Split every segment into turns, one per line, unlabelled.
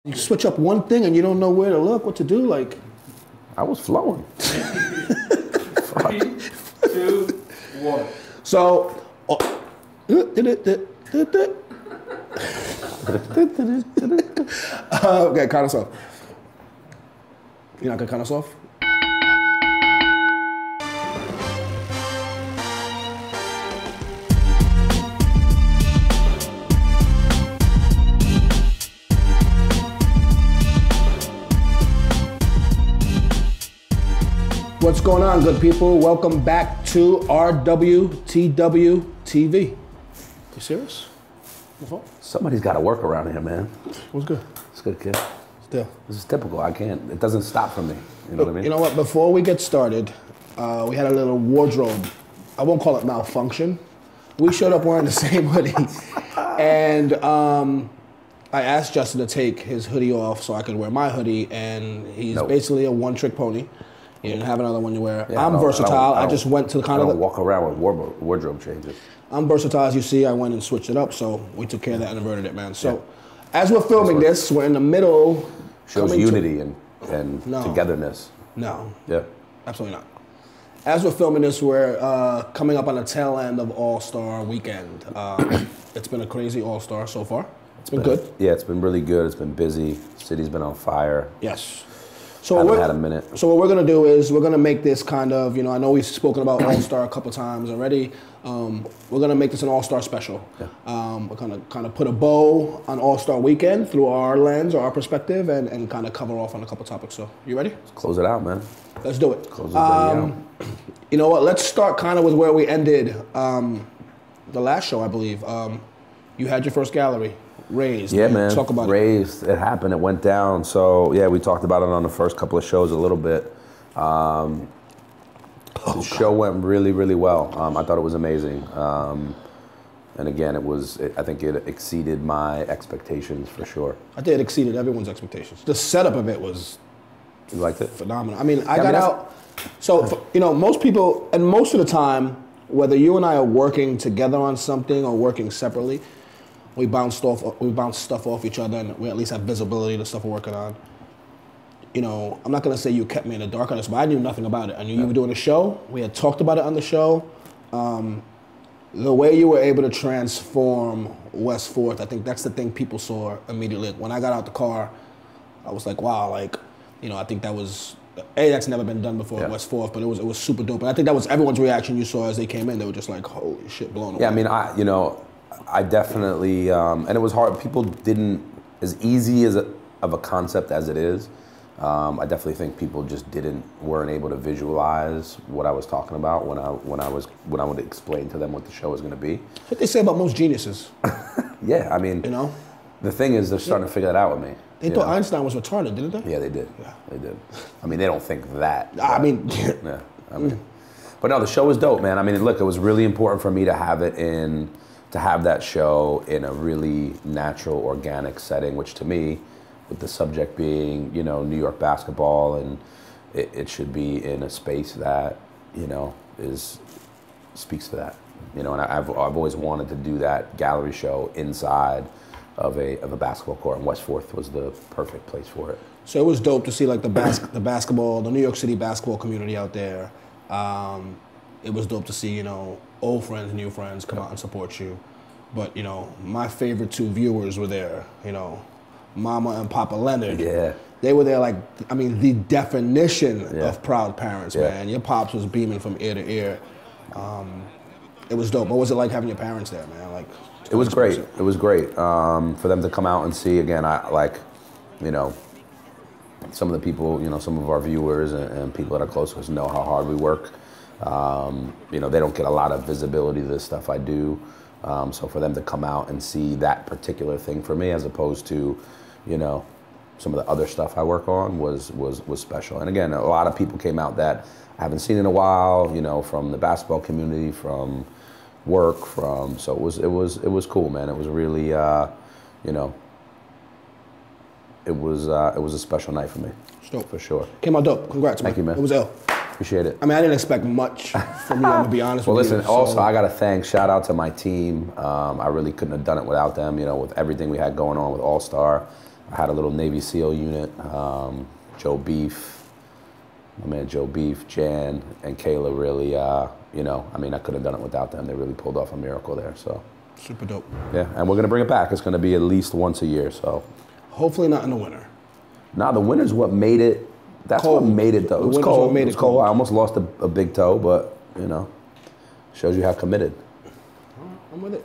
You switch up one thing and you don't know where to look, what to do, like.
I was flowing.
3, 2, 1.
So, okay, count us off. You're not gonna count us off? What's going on, good people? Welcome back to RWTW TV. You serious?
Somebody's got to work around here, man.
What's good?
It's good, kid.
Still.
This is typical. I can't. It doesn't stop for me. You know what I mean?
You know what? Before we get started, we had a little wardrobe. I won't call it malfunction. We showed up wearing the same hoodie, and I asked Justin to take his hoodie off so I could wear my hoodie, and he's basically a one-trick pony. You didn't have another one you wear. Yeah, I'm versatile. I just went to the kind of
walk around with wardrobe changes.
I'm versatile, as you see. I went and switched it up, so we took care of that and inverted it, man. So, as we're filming this, we're in the middle.
Shows unity and togetherness.
No.
Yeah.
Absolutely not. As we're filming this, we're coming up on the tail end of All-Star weekend. It's been a crazy All-Star so far. It's been good.
Yeah, it's been really good. It's been busy. City's been on fire.
Yes. So
I haven't had a minute.
So what we're gonna do is we're gonna make this kind of, I know we've spoken about All-Star a couple times already. We're gonna make this an All-Star special. Yeah. We're gonna kind of put a bow on All-Star weekend through our lens or our perspective, and kind of cover off on a couple topics. So you ready?
Let's close it out, man.
Let's do it.
Close it out.
You know what? Let's start kind of with where we ended the last show, I believe. You had your first gallery. Raised.
Yeah, man.
Talk about
Raised. It happened. It went down. So yeah, we talked about it on the first couple of shows a little bit. The show went really, really well. I thought it was amazing. And again, I think it exceeded my expectations for sure.
I think it exceeded everyone's expectations. The setup of it was.
You liked it?
Phenomenal. I mean, I got out. So most people, and most of the time, whether you and I are working together on something or working separately, we bounce stuff off each other, and we at least have visibility to stuff we're working on. I'm not gonna say you kept me in the dark on this, but I knew nothing about it. I knew you were doing a show. We had talked about it on the show. The way you were able to transform West 4th, I think that's the thing people saw immediately. When I got out the car, I was like, wow, I think that was, that's never been done before at West 4th, but it was super dope. And I think that was everyone's reaction you saw as they came in. They were just like, holy shit, blown away.
Yeah, I mean, I definitely, and it was hard. People didn't, as easy of a concept as it is, I definitely think people just weren't able to visualize what I was talking about when I would explain to them what the show was going to be.
What they say about most geniuses.
Yeah, I mean, the thing is, they're starting to figure that out with me.
They thought Einstein was retarded, didn't they?
Yeah, they did.
Yeah,
they did. I mean, they don't think that.
I mean,
yeah. I mean, but no, the show was dope, man. I mean, look, it was really important for me to have that show in a really natural, organic setting, which to me, with the subject being, New York basketball, and it should be in a space that, speaks to that. And I've always wanted to do that gallery show inside of a basketball court, and West 4th was the perfect place for it.
So it was dope to see like the basketball, the New York City basketball community out there. It was dope to see, old friends, new friends come out and support you. But, my favorite two viewers were there, Mama and Papa Leonard.
Yeah.
They were there the definition of proud parents, man. Your pops was beaming from ear to ear. It was dope. What was it like having your parents there, man?
It was great. It was great. For them to come out and see, again, some of the people, some of our viewers and people that are close to us know how hard we work. They don't get a lot of visibility to the stuff I do. So for them to come out and see that particular thing for me, as opposed to, some of the other stuff I work on, was special. And again, a lot of people came out that I haven't seen in a while, from the basketball community, from work, so it was cool, man. It was really, it was a special night for me.
Dope.
For sure.
Came out dope. Congrats, man.
Thank you, man.
It was ill.
Appreciate it.
I mean, I didn't expect much from you, I'm gonna be honest with you.
Well, listen, also, I gotta shout out to my team. I really couldn't have done it without them, with everything we had going on with All-Star. I had a little Navy SEAL unit, Joe Beef, my man Joe Beef, Jan, and Kayla really, you know, I mean, I couldn't have done it without them. They really pulled off a miracle there, so.
Super dope.
Yeah, and we're going to bring it back. It's going to be at least once a year, so.
Hopefully not in the winter.
Nah, the winter's what made it. That's cold. What made it, though. It was cold. It was cold. I almost lost a big toe, but, you know, shows you how committed.
I'm with it.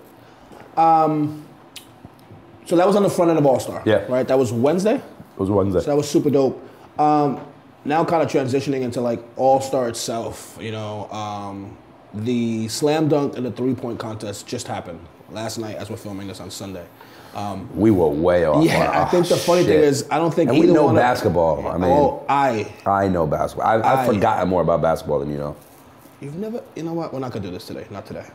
So that was on the front end of AllStar.
Yeah.
Right? That was Wednesday?
It was Wednesday.
So that was super dope. Now kind of transitioning into like AllStar itself, you know, the slam dunk and the 3-point contest just happened last night as we're filming this on Sunday.
We were way off.
Yeah, I think the funny thing is, I don't think
and
either
we know
one
basketball. I mean, I know basketball. I've forgotten more about basketball than you know.
You've never, you know what? We're not gonna do this today. Not today.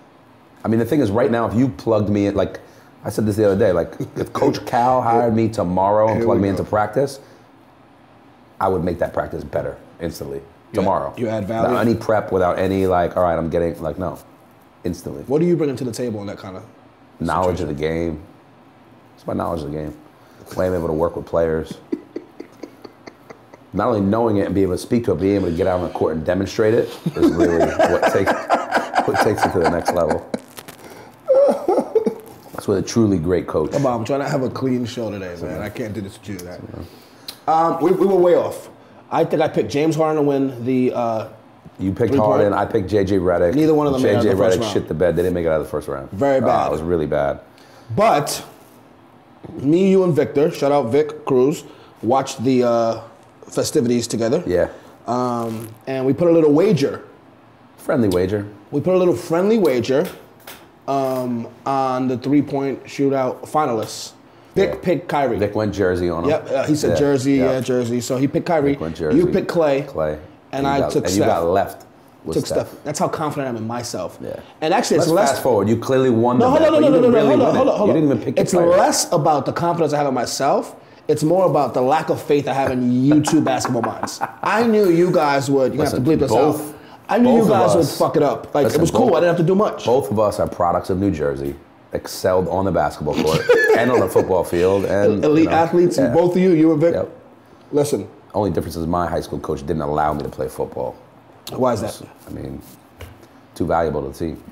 I mean, the thing is, right now, if you plugged me in, like I said this the other day, like if Coach Cal hired me tomorrow and plugged me into practice, I would make that practice better instantly. Tomorrow.
You add value?
Without any prep, without any like, all right, I'm getting, like, no. Instantly.
What do you bring to the table in that kind of
knowledge of the game. It's my knowledge of the game. The way I'm able to work with players. Not only knowing it and being able to speak to it, being able to get out on the court and demonstrate it is really what takes it to the next level. That's what a truly great coach.
Come on, I'm trying to have a clean show today, man. I can't do this to you. That. We were way off. I think I picked James Harden to win the.
You picked Harden. I picked J.J. Redick.
Neither one of them made it out of the first round.
J.J. Redick shit the bed. They didn't make it out of the first round.
Very bad.
It was really bad.
But me, you, and Victor, shout out Vic Cruz, watched the festivities together.
Yeah.
And we put a little wager.
Friendly wager.
We put a little friendly wager on the 3-point shootout finalists. Vic picked Kyrie.
Vic went Jersey on him.
Yep, he said Jersey, Jersey. So he picked Kyrie.
Vic went Jersey.
You picked Clay. And I took Steph.
And you got left with Steph.
That's how confident I am in myself.
Yeah.
And actually, it's less.
Fast forward. You clearly won the bet.
No, hold on.
You didn't even pick your
It's less about the confidence I have in myself. It's more about the lack of faith I have in you two basketball minds. I knew you guys would. You're going to have to bleep this out. I knew you guys would fuck it up. Like, it was cool. I didn't have to do much.
Both of us are products of New Jersey. Excelled on the basketball court and on the football field. And
elite athletes, both of you and Vic.
Yep.
Listen.
Only difference is my high school coach didn't allow me to play football.
Why is that?
I mean, too valuable to the team.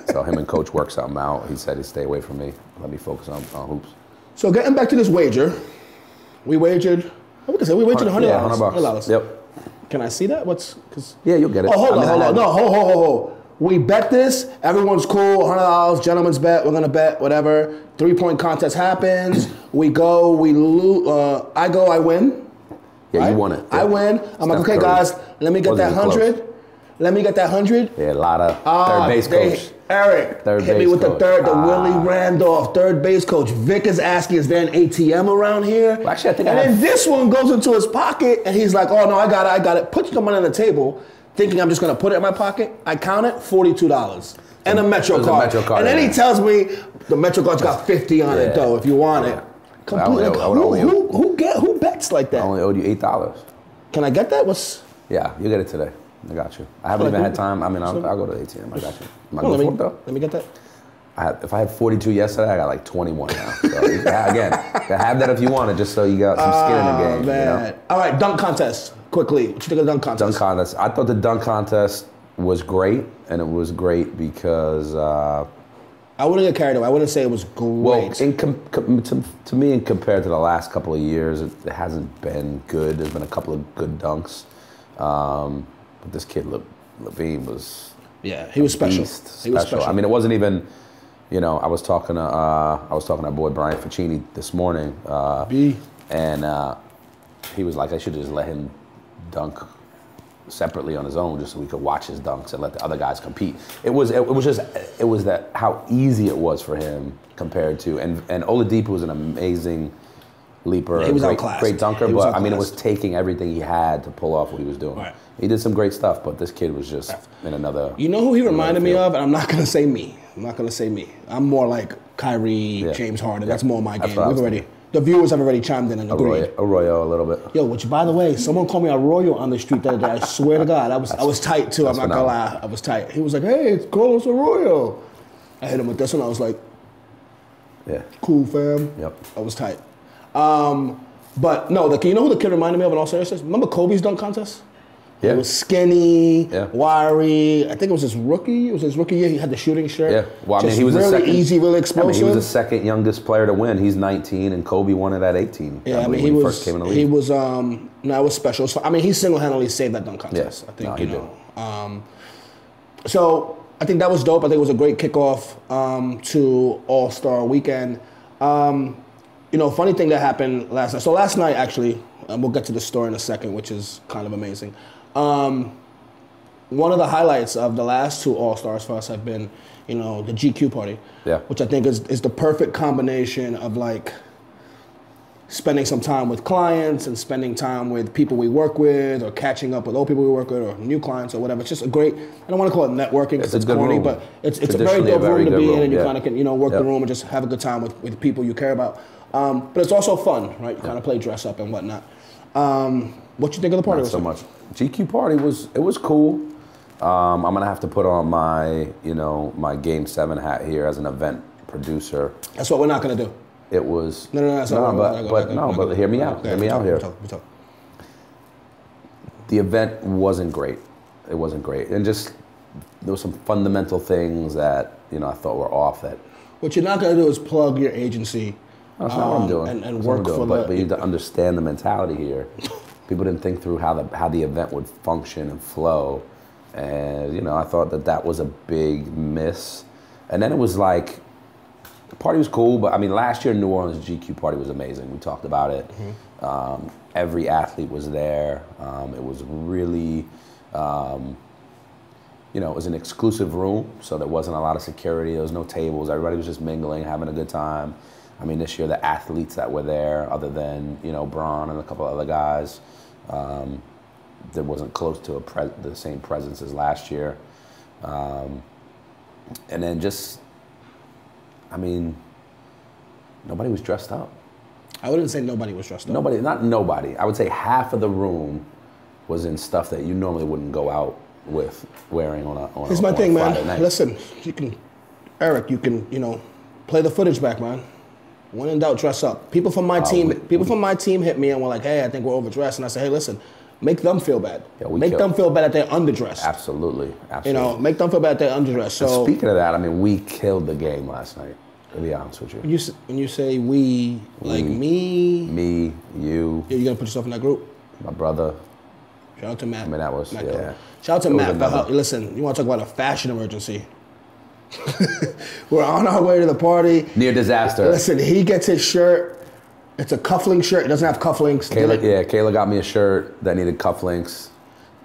So him and coach worked something out. He said he'd stay away from me. Let me focus on hoops.
So getting back to this wager, we wagered, what we wagered $100.
Yeah, $100. Yep.
Can I see that?
Yeah, you'll get it.
Oh, hold on. No, hold. We bet this. Everyone's cool. $100. Gentlemen's bet. We're gonna bet whatever. 3-point contest happens. We go. We lose. I go. I win.
Yeah,
right?
You won it. Yeah.
I win. I'm like, okay, guys. Let me get that 100. Let me get that 100.
Yeah, a lot of third base coach.
Eric hit me with the Willie Randolph, third base coach. Vic is asking, is there an ATM around here?
Well, actually, I think
then this one goes into his pocket, and he's like, oh, no, I got it. Puts the money on the table, thinking I'm just going to put it in my pocket. I count it, $42. And a Metro card. And then he tells me the Metro card's got 50 on it, though, if you want it. Who bets like that?
I only owed you $8.
Can I get that?
Yeah, you get it today. I got you. I haven't even had time. I mean, I'll go to the ATM. I got you.
Let me get that.
If I had 42 yesterday, I got like 21 now. So you can have that if you want it, just so you got some skin in the game.
Man. You know? All right, dunk contest. Quickly, what you think of the dunk contest?
Dunk contest. I thought the dunk contest was great, and it was great because
I wouldn't get carried away. I wouldn't say it was great.
Well, to me, and compared to the last couple of years, it hasn't been good. There's been a couple of good dunks. But this kid, Levine, was
he was special. He was special.
I mean, it wasn't even, I was talking to our boy Brian Ficini this morning, and he was like, I should just let him dunk separately on his own, just so we could watch his dunks and let the other guys compete. It was that how easy it was for him compared to, and Oladipo was an amazing leaper,
he was
great dunker, but I mean, it was taking everything he had to pull off what he was doing. Right. He did some great stuff, but this kid was just in another. You
know who he reminded me of? And I'm not gonna say me. I'm more like Kyrie, James Harden. That's more my game. The viewers have already chimed in and agreed.
Arroyo a little bit.
Yo, which by the way, someone called me Arroyo on the street the other day. I swear to God, I was tight too. I'm not gonna lie, I was tight. He was like, "Hey, it's Carlos Arroyo." I hit him with this one. I was like, "Yeah, cool, fam."
Yep.
I was tight. But no, you know who the kid reminded me of in all seriousness? Remember Kobe's dunk contest?
Yeah.
He was skinny,
Yeah.
wiry. I think it was his rookie. It was his rookie year. He had the shooting shirt.
Yeah. Well, I mean,
Just
he was
really
the second,
easy, really explosive.
I mean, he was the second youngest player to win. He's 19, and Kobe won it at 18.
Yeah, I mean,
when he first came in the league.
He was. No, it was special. I mean, he single-handedly saved that dunk contest.
Yeah.
I think
No, he did.
So I think that was dope. I think it was a great kickoff to All-Star Weekend. Funny thing that happened last night. So last night, actually, we'll get to the story in a second, which is kind of amazing. One of the highlights of the last two All-Stars for us have been, the GQ party, which I think is the perfect combination of like spending some time with clients and spending time with people we work with, or catching up with old people we work with, or new clients or whatever. It's just a great, I don't want to call it networking because it's corny, room. But it's a very dope room to be in, and you kind of can, work the room and just have a good time with people you care about. But it's also fun, right? You kind of play dress up and whatnot. What you think of the party?
Not so much. GQ party was cool. I'm gonna have to put on my my Game 7 hat here as an event producer.
That's what we're not gonna do.
It was
no,
but hear me out. Hear me out here.
Talk.
The event wasn't great. It wasn't great, and just there were some fundamental things that I thought were off. That
what you're not gonna do is plug your agency.
That's not what I'm doing.
And work for
but you need to understand the mentality here. People didn't think through how the event would function and flow. And, I thought that was a big miss. And then it was like, the party was cool, but I mean, last year New Orleans GQ party was amazing. We talked about it. Mm-hmm. Every athlete was there. It was really, it was an exclusive room, so there wasn't a lot of security. There was no tables. Everybody was just mingling, having a good time. I mean, this year the athletes that were there, other than, Braun and a couple other guys, there wasn't close to the same presence as last year. And then nobody was dressed up.
I wouldn't say nobody was dressed up.
Not nobody. I would say half of the room was in stuff that you normally wouldn't go out with wearing on a
Here's my thing, man.
Night.
Listen, Eric, you can, play the footage back, man. When in doubt, dress up. People from my team hit me and were like, hey, I think we're overdressed. And I said, hey, listen, make them feel bad. Yeah, make them feel bad that they're underdressed.
Absolutely.
Make them feel bad that they're underdressed. So
and speaking of that, we killed the game last night, to be honest with you.
When you say we, like me?
Me, you.
Yeah, you gonna put yourself in that group?
My brother.
Shout out to Matt.
That was, yeah.
Shout out to Matt. Listen, you want to talk about a fashion emergency? We're on our way to the party.
Near disaster.
Listen, he gets his shirt. It's a cufflink shirt. It doesn't have cufflinks.
Kayla got me a shirt that needed cufflinks.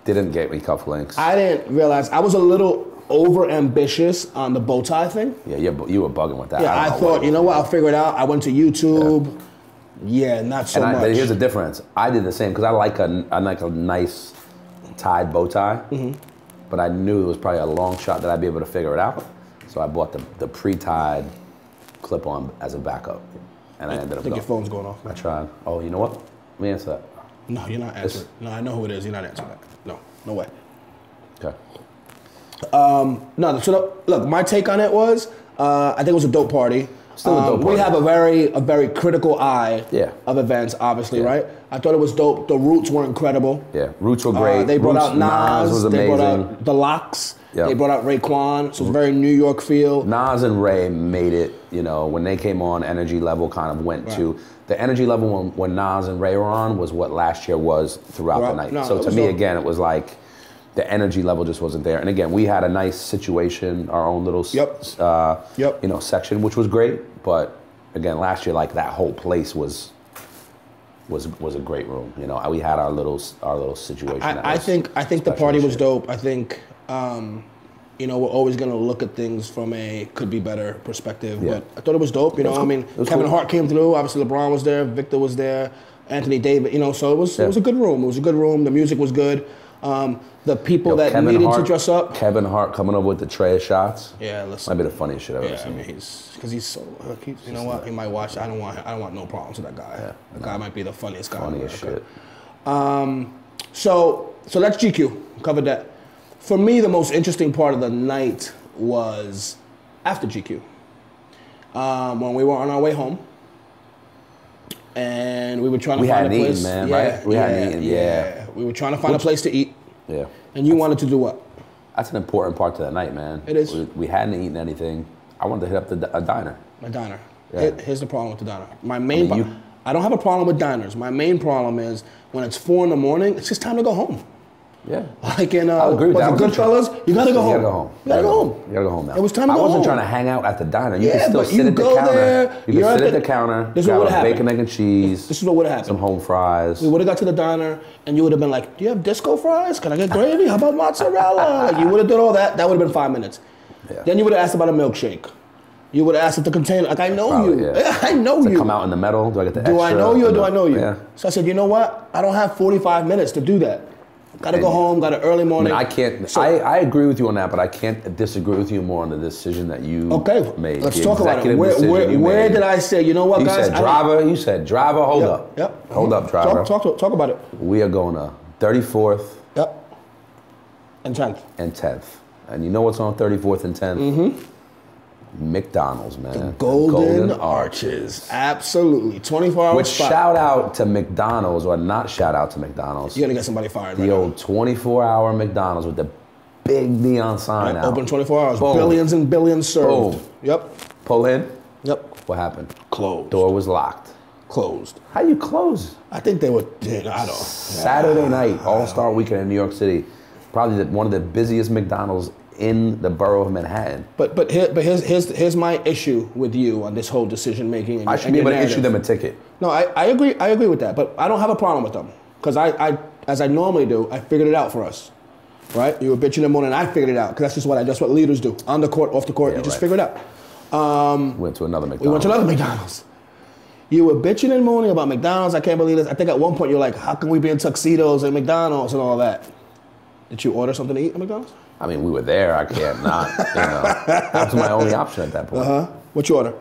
Didn't get me cufflinks.
I didn't realize. I was a little over ambitious on the bow tie thing.
Yeah, you were bugging with that.
Yeah, I thought, I'll figure it out. I went to YouTube. Yeah, not so much.
But here's the difference. I did the same because I like a nice tied bow tie. Mm-hmm. But I knew it was probably a long shot that I'd be able to figure it out. So I bought the pre-tied clip-on as a backup. And I ended up
your phone's going off, man.
I tried. Oh, you know what? Let me answer that.
No, you're not answering. No, I know who it is. You're not answering that. No way.
Okay.
Look, my take on it was, I think it was a dope party.
Still a dope party.
We have a very critical eye of events, obviously, right? I thought it was dope. The Roots were incredible.
Yeah, Roots were great.
They brought out Nas.
was
They
amazing.
brought out the Locks.
Yep.
They brought out Raekwon. So it's a very New York feel.
Nas and Ray made it, when they came on, energy level kind of went to, the energy level when Nas and Ray were on was what last year was throughout the night.
No,
so to me, again, it was like, the energy level just wasn't there. And again, we had a nice situation, our own little section, which was great. But again, last year, like that whole place was a great room. We had our little situation.
I think the party was dope. I think we're always gonna look at things from a could be better perspective. Yeah. But I thought it was dope. Kevin Hart came through. Obviously, LeBron was there. Victor was there. Anthony Davis. So it was a good room. It was a good room. The music was good. The people that needed to dress up.
Kevin Hart coming up with the tray of shots.
Yeah, listen.
Might be the funniest shit I've ever seen.
He's so. You know what? He might watch. I don't want no problems with that guy. Yeah, the guy might be the funniest guy.
Funniest shit.
So that's GQ. Covered that. For me, the most interesting part of the night was after GQ. When we were on our way home, and we were trying to find a place.
Eaten, man, right? We hadn't eaten, yeah.
We were trying to find a place to eat.
Yeah.
And you wanted to do what?
That's an important part to the night, man.
It is.
We hadn't eaten anything. I wanted to hit up a diner.
A diner.
Yeah.
Here's the problem with the diner. I don't have a problem with diners. My main problem is when it's 4 a.m, it's just time to go home.
Yeah.
Like in
I agree with that.
Goodfellas, you gotta go home.
You gotta go home.
You gotta go home.
You gotta go home now.
It was time to go home.
I wasn't trying to hang out at the diner. You
Yeah,
can still
but
sit
you
at the
go
counter.
there,
You
you're
can
at
sit at
the-
the counter,
This is
grab
what
a
happened.
bacon, egg, and cheese.
This is what would have happened.
Some home fries.
We would have got to the diner, and you would have been like, "Do you have disco fries? Can I get gravy? How about mozzarella?" Like you would have done all that. That would have been 5 minutes.
Yeah.
Then you would have asked about a milkshake. You would have asked if the container. Like I know
Probably,
you.
yeah.
I know
Does it
you.
come out in the middle? Do I get the extra?
Do I know you or do I know you?
Yeah.
So I said, you know what? I don't have 45 minutes to do that. Got to go home. Got an early
I
morning.
mean, I can't.
So-
I agree with you on that, but I can't disagree with you more on the decision that you made.
Let's
The
talk about it.
executive decision you
Where
made.
did I say? You know what,
You
guys?
said driver. You said driver. Hold up.
Yep.
Hold up, driver.
Talk about it.
We are going to 34th
Yep. And 10th.
and 10th, and you know what's on 34th and 10th? Mm-hmm. McDonald's, man.
Golden Arches. Absolutely. 24-hour
Which
spot.
shout out to McDonald's, or not shout out to McDonald's.
You're gonna get somebody fired.
The
right
old 24-hour McDonald's with the big neon sign
now.
out.
Open 24 hours.
Boom.
Billions and billions served.
Boom.
Yep.
Pull in.
Yep.
What happened?
Closed.
Door was locked.
Closed.
How you close?
I think they were. I don't.
Saturday night, All-Star Weekend in New York City. Probably one of the busiest McDonald's in the borough of Manhattan.
But here's my issue with you on this whole decision making.
I should be able to issue them a ticket.
No, I agree. I agree with that. But I don't have a problem with them because I as I normally do, I figured it out for us. Right? You were bitching in the morning. I figured it out because that's what leaders do on the court, off the court.
Yeah,
you just
right.
figure it out.
Went to another McDonald's.
We went to another McDonald's. You were bitching in the morning about McDonald's. I can't believe this. I think at one point you're like, how can we be in tuxedos at McDonald's and all that? Did you order something to eat at McDonald's?
I mean, we were there. I can't not. That was my only option at that point.
What you order?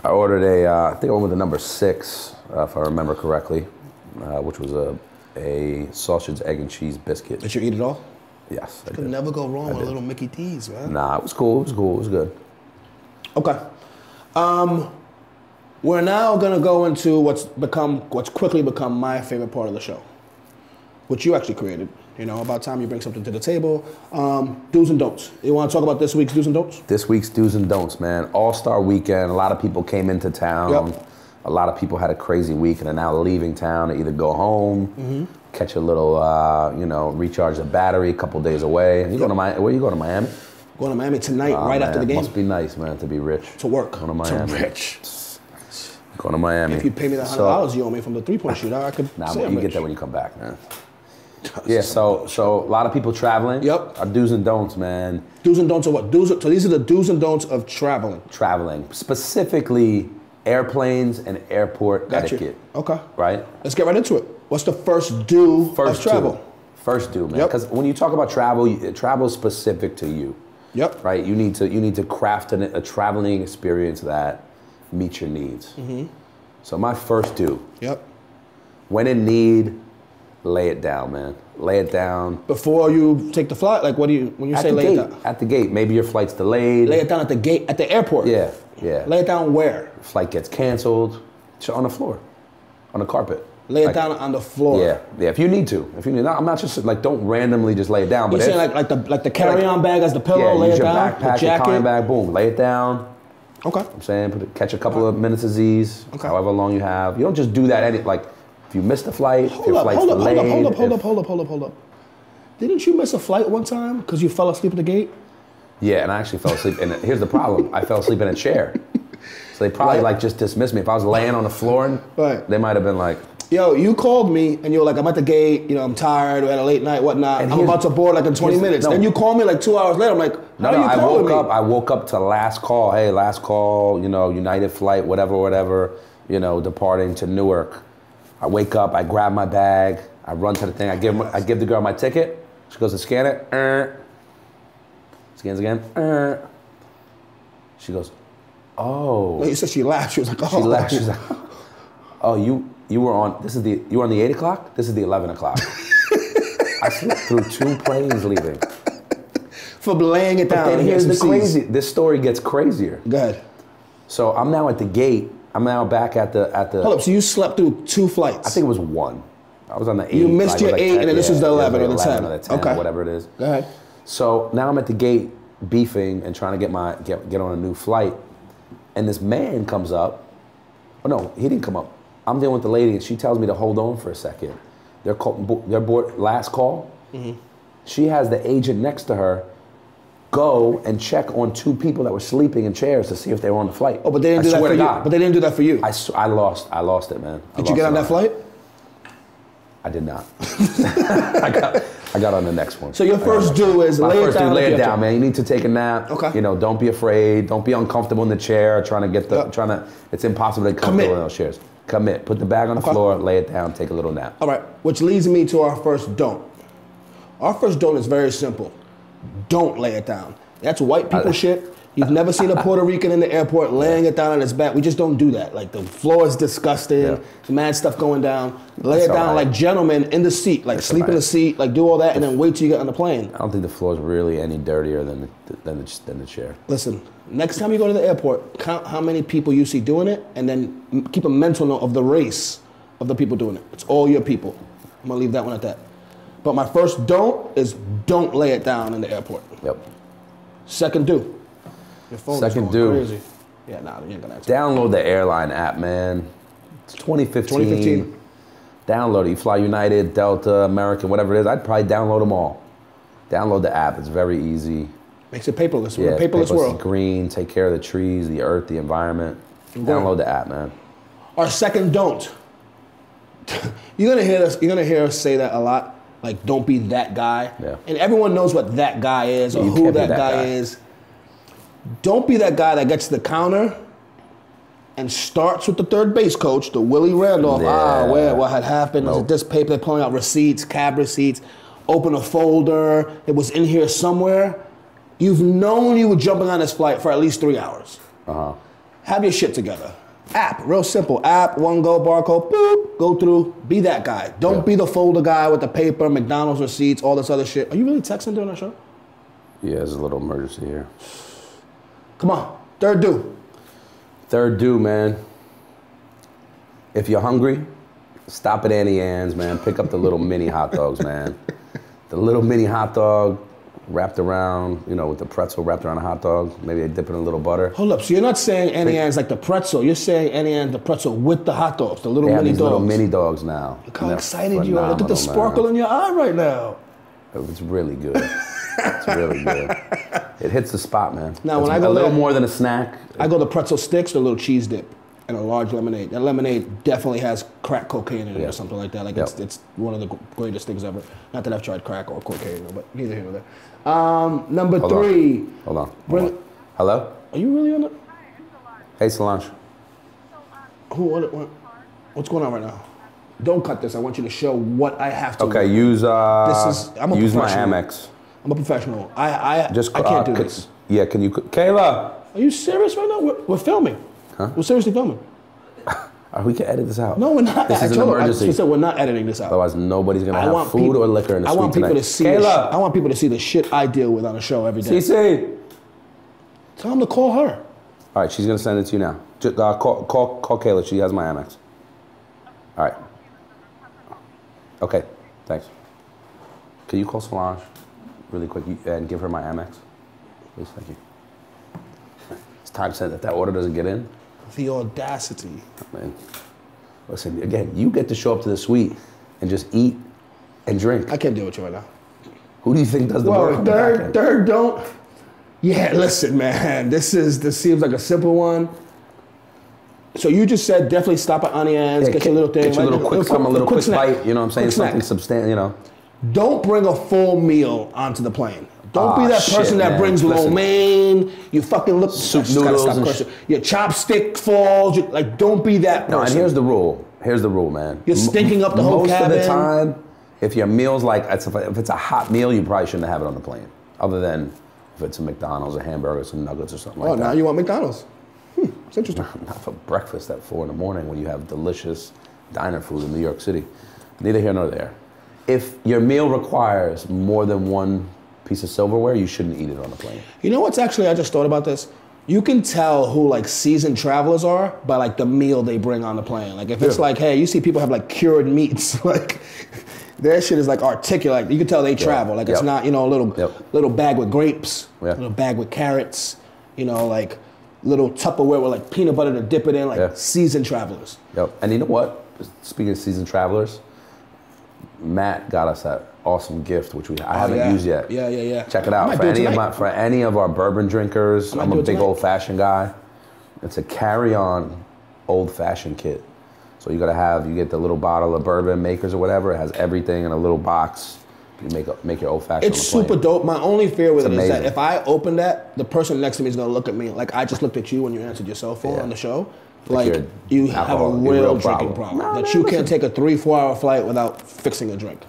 I ordered I think I went with the number 6, if I remember correctly, which was a sausage, egg, and cheese biscuit.
Did you eat it all?
Yes, I
Could
did.
never go wrong with a little Mickey D's, man.
Nah, it was cool. It was cool. It was good.
Okay. We're now gonna go into what's quickly become my favorite part of the show, which you actually created. You know, about time you bring something to the table. Do's and don'ts. You want to talk about this week's do's and don'ts?
This week's do's and don'ts, man. All-Star Weekend. A lot of people came into town.
Yep.
A lot of people had a crazy week and are now leaving town to either go home, catch a little, recharge the battery a couple days away. And you go to where you go to Miami?
Going to Miami tonight, right after the game.
Must be nice, man, to be rich.
To work.
Going to Miami.
To rich.
Going to Miami.
If you pay me the $100 you owe me from the 3-point shootout, I could
Nah,
say
but
I'm
you
rich.
get that when you come back, man. Yeah, so a lot of people traveling.
Yep.
Our do's and don'ts, man.
Do's and don'ts of what? So these are the do's and don'ts of traveling.
Traveling, specifically airplanes and airport etiquette.
Okay.
Right?
Let's get right into it. What's the first do of travel?
First do, man.
Yep.
Because when you talk about travel, travel is specific to you.
Yep.
Right? You need to craft a traveling experience that meets your needs. So my first do.
Yep.
When in need, lay it down, man. Lay it down.
Before you take the flight, like what do you when you say lay it down?
At the gate. Maybe your flight's delayed.
Lay it down at the gate at the airport.
Yeah.
Lay it down where?
Flight gets canceled. On the floor. On the carpet.
Lay it down on the floor.
Yeah. If you need to. I'm not just like don't randomly just lay it down.
You're
But
saying like the carry-on bag as the pillow, lay
use
it
your
down.
backpack,
the
your
jacket.
carry bag, boom, lay it down.
Okay.
I'm saying catch a couple of minutes of Z's, however long you have. You don't just do that if you missed the flight, if your flight's delayed.
Hold up. Didn't you miss a flight one time because you fell asleep at the gate?
Yeah, and I actually fell asleep. And here's the problem: I fell asleep in a chair. So they probably just dismissed me. If I was laying on the floor, they might have been like,
"Yo, you called me and you were like, I'm at the gate. I'm tired. We had a late night, whatnot. I'm about to board in 20 minutes." Then you call me 2 hours later. I'm like, "How are you calling me?"
I woke up to last call. Hey, last call. United flight, whatever. Departing to Newark. I wake up. I grab my bag. I run to the thing. I give the girl my ticket. She goes to scan it. Scans again. She goes, oh.
No, you said she laughed. She was like, oh.
She laughed. She's like, oh, you were on. You were on the 8 o'clock. This is the 11 o'clock. I slept through 2 planes leaving.
For laying it down.
But then here's the crazy. This story gets crazier.
Go ahead.
So I'm now at the gate I'm now back at the.
Hold up, so you slept through 2 flights?
I think it was 1. I was on the 8.
You missed your 8, and then this was the 11 or the 10.
Or the 10,
okay.
or whatever it is.
Go ahead.
So now I'm at the gate beefing and trying to get on a new flight, and this man comes up. Oh no, he didn't come up. I'm dealing with the lady, and she tells me to hold on for a second. They're board last call. Mm-hmm. She has the agent next to her go and check on 2 people that were sleeping in chairs to see if they were on the flight.
Oh, but they didn't do that for you. But they didn't do that for you.
I lost it, man.
Did you get on that flight?
I did not. I got on the next one.
So your first do is lay it down.
Lay it down, man. You need to take a nap.
Okay.
You know, don't be afraid. Don't be uncomfortable in the chair. It's impossible to get comfortable in those chairs. Commit. Put the bag on the floor. Lay it down. Take a little nap.
All right. Which leads me to our first don't. Our first don't is very simple. Don't lay it down. That's white people shit. You've never seen a Puerto Rican in the airport laying it down on its back. We just don't do that. Like, the floor is disgusting. Yeah. Mad stuff going down. Lay it down like gentlemen in the seat. Like, sleep in the seat. Like, do all that and then wait till you get on the plane.
I don't think the floor is really any dirtier than the chair.
Listen, next time you go to the airport, count how many people you see doing it, and then keep a mental note of the race of the people doing it. It's all your people. I'm gonna leave that one at that. But my first don't is don't lay it down in the airport.
Yep.
Second do. Your phone is going crazy. Yeah, nah, you ain't gonna answer.
Download the airline app, man. It's 2015. Download it. You fly United, Delta, American, whatever it is. I'd probably download them all. Download the app. It's very easy.
Makes it paperless.
Yeah,
paperless world.
Green. Take care of the trees, the earth, the environment. Download the app, man.
Our second don't. You're gonna hear us say that a lot. Like, don't be that guy.
Yeah.
And everyone knows what that guy is or who that guy is. Don't be that guy that gets to the counter and starts with the third base coach, the Willie Randolph.
Yeah.
What had happened? Nope. Is it this paper? They're pulling out receipts, cab receipts. Open a folder. It was in here somewhere. You've known you were jumping on this flight for at least 3 hours. Have your shit together. App, real simple. App, one go, barcode, boop, go through. Be that guy. Don't be the folder guy with the paper, McDonald's receipts, all this other shit. Are you really texting during that show?
Yeah, there's a little emergency here.
Come on, third do.
Third do, man. If you're hungry, stop at Auntie Anne's, man. Pick up the little mini hot dogs, man. The little mini hot dog wrapped around, with the pretzel wrapped around a hot dog. Maybe they dip it in a little butter.
Hold up, so you're not saying Auntie Anne's like the pretzel. You're saying Auntie Anne's the pretzel with the hot dogs, the little mini dogs.
Little mini dogs now.
Look how excited you are. Look at the sparkle in your eye right now.
It's really good. It's really good. It hits the spot, man.
Now, when I go
a little more than a snack.
I go to pretzel sticks, a little cheese dip, and a large lemonade. That lemonade definitely has crack cocaine in it or something like that. Like it's one of the greatest things ever. Not that I've tried crack or cocaine, but neither here nor there. Number three.
Hold on. Hello?
Are you really on it?
Hey, Solange.
What's going on right now? Don't cut this. I want you to show what I have to.
Okay, use
I'm a
use my Amex.
I'm a professional. I can't do this.
Yeah, can you, Kayla?
Are you serious right now? We're filming.
Huh?
We're seriously filming.
We can edit this out.
No, we're not.
This is an emergency.
I said we're not editing this out.
Otherwise, nobody's gonna have food or liquor in the suite tonight.
Kayla, I want people to see the shit I deal with on the show every day.
CC.
Tell them to call her.
All right, she's gonna send it to you now. Just, call Kayla. She has my Amex. All right. Okay, thanks. Can you call Solange really quick and give her my Amex? Please, thank you. It's time sent if that order doesn't get in.
The audacity.
Man, listen, again, you get to show up to the suite and just eat and drink.
I can't deal with you right now.
Who do you think does the work?
Third don't. Yeah, listen, man. This seems like a simple one. So you just said definitely stop at Auntie Anne's, get your little thing.
Get your little quick bite, you know what I'm saying? Something substantial,
Don't bring a full meal onto the plane. Don't be that person that brings lo mein. You fucking look.
Soup noodles.
Your chopstick falls. Don't be that person.
No, and here's the rule. Here's the rule, man.
You're stinking up the whole cabin.
Most of the time, if your meal's if it's a hot meal, you probably shouldn't have it on the plane. Other than if it's a McDonald's, a hamburger, some nuggets or something like that. Oh, now
you want McDonald's. It's interesting.
Not for breakfast at 4 in the morning when you have delicious diner food in New York City. Neither here nor there. If your meal requires more than one piece of silverware, you shouldn't eat it on the plane.
You know what's actually, I just thought about this. You can tell who like seasoned travelers are by like the meal they bring on the plane. Like if it's like, hey, you see people have like cured meats, like their shit is like articulate. Like, you can tell they travel. Like it's not, you know, a little bag with grapes, a little bag with carrots, you know, like little Tupperware with like peanut butter to dip it in, like seasoned travelers.
Yep. And you know what? Speaking of seasoned travelers, Matt got us that awesome gift, which I haven't used yet.
Yeah.
Check it out. For any of our bourbon drinkers, I'm a big old-fashioned guy. It's a carry-on old-fashioned kit. So you get the little bottle of bourbon makers or whatever. It has everything in a little box. You make your old-fashioned.
It's super dope. My only fear with it is that if I open that, the person next to me is gonna look at me like I just looked at you when you answered your cell phone on the show. Like you have a real drinking problem. That you can't take a 3-4 hour flight without fixing a drink.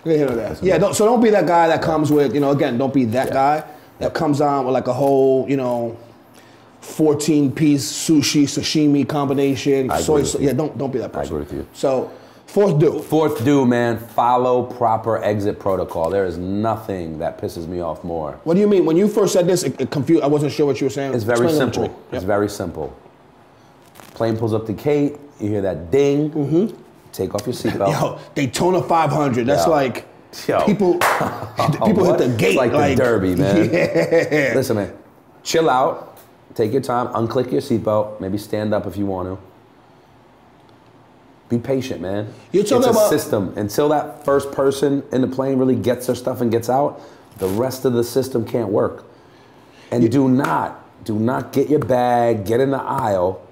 You hear that? Yeah, don't be that guy that comes with, you know, again, don't be that guy that comes on with like a whole, you know, 14-piece sushi, sashimi combination. Don't be that person.
I agree with you.
So, fourth do.
Fourth do, man, follow proper exit protocol. There is nothing that pisses me off more.
What do you mean? When you first said this, it confused, I wasn't sure what you were saying.
It's very simple. It's very simple. Plane pulls up the gate, you hear that ding, take off your seatbelt.
Yo, Daytona 500, that's like, people hit the gate.
It's like the Derby, man. Yeah. Listen, man, chill out, take your time, unclick your seatbelt, maybe stand up if you want to. Be patient, man.
You're talking
it's a
about
system. Until that first person in the plane really gets their stuff and gets out, the rest of the system can't work. And do not get your bag, get in the aisle,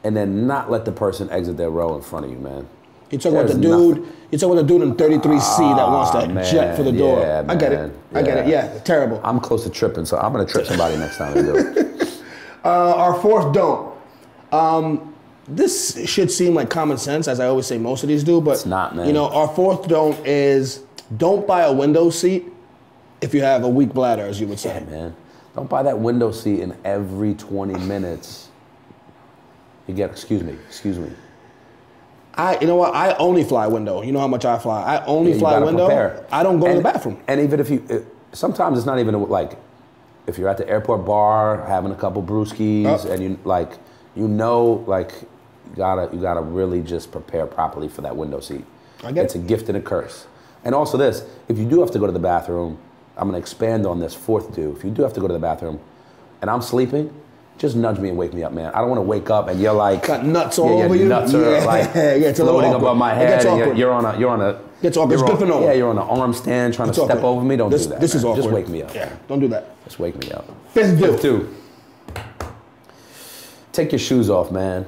and then not let the person exit their row in front of you, man.
You're talking about the dude. You're talking about the dude in 33C that wants to jet for the door.
Yeah,
I get it. I get it. Yeah, terrible.
I'm close to tripping, so I'm gonna trip somebody next time I do it.
Our fourth don't. This should seem like common sense, as I always say most of these do, but
it's not, man.
You know, our fourth don't is don't buy a window seat if you have a weak bladder, as you would say.
Yeah, man. Don't buy that window seat in every 20 minutes. You get, excuse me.
You know what? I only fly window. You know how much I fly. I only fly window. Prepare. I don't go to the bathroom.
And even if sometimes it's not even like, if you're at the airport bar having a couple brewskis and you gotta really just prepare properly for that window seat. It's a gift and a curse. And also this, if you do have to go to the bathroom, I'm gonna expand on this fourth do. If you do have to go to the bathroom and I'm sleeping, just nudge me and wake me up, man. I don't want to wake up and you're like
got nuts all over you.
Nuts are like floating above my head. And you're on a.
It's awkward. It's good for no one.
Yeah, you're on an arm stand trying to step over me. Don't do that.
This is awkward.
Just wake me up.
Yeah, don't do that.
Just wake me up.
Fifth do.
Take your shoes off, man.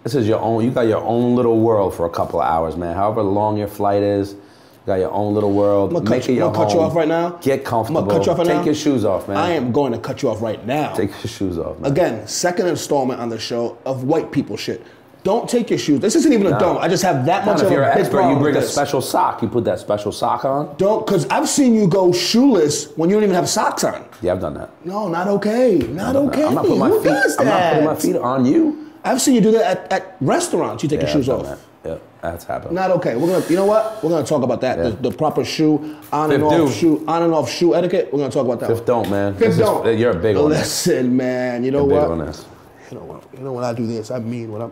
This is your own. You got your own little world for a couple of hours, man. However long your flight is. You got your own little world. Make it your home.
I'm gonna cut you off right now.
Get comfortable.
I'm gonna cut you off right now.
Take your shoes off, man.
I am going to cut you off right now.
Take your shoes off, man.
Again, second installment on the show of white people shit. Don't take your shoes. This isn't even a don't. I just have that much of a big problem.
If you're an expert, you bring a special sock. You put that special sock on.
Don't, because I've seen you go shoeless when you don't even have socks on.
Yeah, I've done that.
No, not okay. Not okay.
I'm not putting my feet. I'm not putting my feet on you.
I've seen you do that at restaurants. You take your shoes off.
Yeah, that's happened.
Not okay. We're gonna. You know what? We're gonna talk about that. Yeah. The proper shoe on and off shoe etiquette. We're gonna talk about that.
Fifth don't, man.
Fifth don't.
You're a big one.
Listen, man. You know what?
Big on this.
You know what? You know when I do this, I mean what I'm.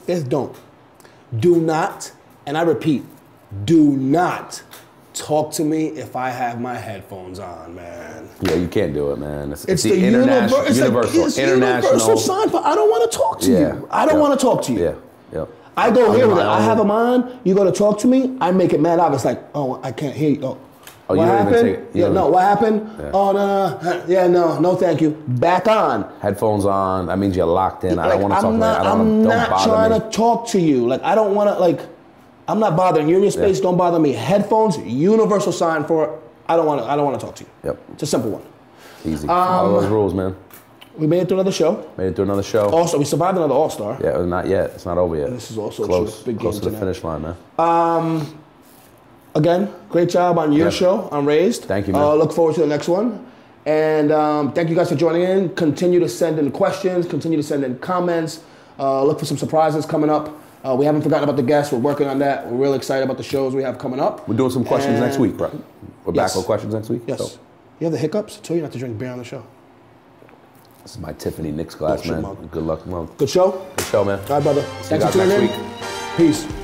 Fifth don't. Do not, and I repeat, do not talk to me if I have my headphones on, man.
Yeah, you can't do it, man. It's
the universal sign for I don't want to talk to you. I don't want to talk to you.
Yeah.
I go here with it. I have them on. You go to talk to me. I make it mad obvious. Like, oh, I can't hear you. Oh, what happened? What happened? Yeah. Oh, no. Yeah, no, thank you. Back on.
Headphones on. That means you're locked in. I don't want to talk to you.
I'm not trying to talk to you. Like, I don't want to, like, I'm not bothering you in your space. Don't bother me. Headphones, universal sign for I don't want to talk to you.
Yep.
It's a simple one.
Easy. Follow those rules, man.
We made it to another show.
Also,
we survived another AllStar.
Yeah, not yet. It's not over yet.
This is also
close.
Big
close to the finish line, man.
Again, great job on your show on Raised.
Thank you, man.
Look forward to the next one. And thank you guys for joining in. Continue to send in questions. Continue to send in comments. Look for some surprises coming up. We haven't forgotten about the guests. We're working on that. We're really excited about the shows we have coming up.
We're doing some questions next week, bro. We're back with questions next week?
Yes. You have the hiccups? I told you not to drink beer on the show.
This is my Tiffany Nicks glass,
Bullshit
man.
mug.
Good luck, mug.
Good show?
Good show, man.
All right, brother.
See you
Thanks for
guys
tuning
next
in.
week.
Peace.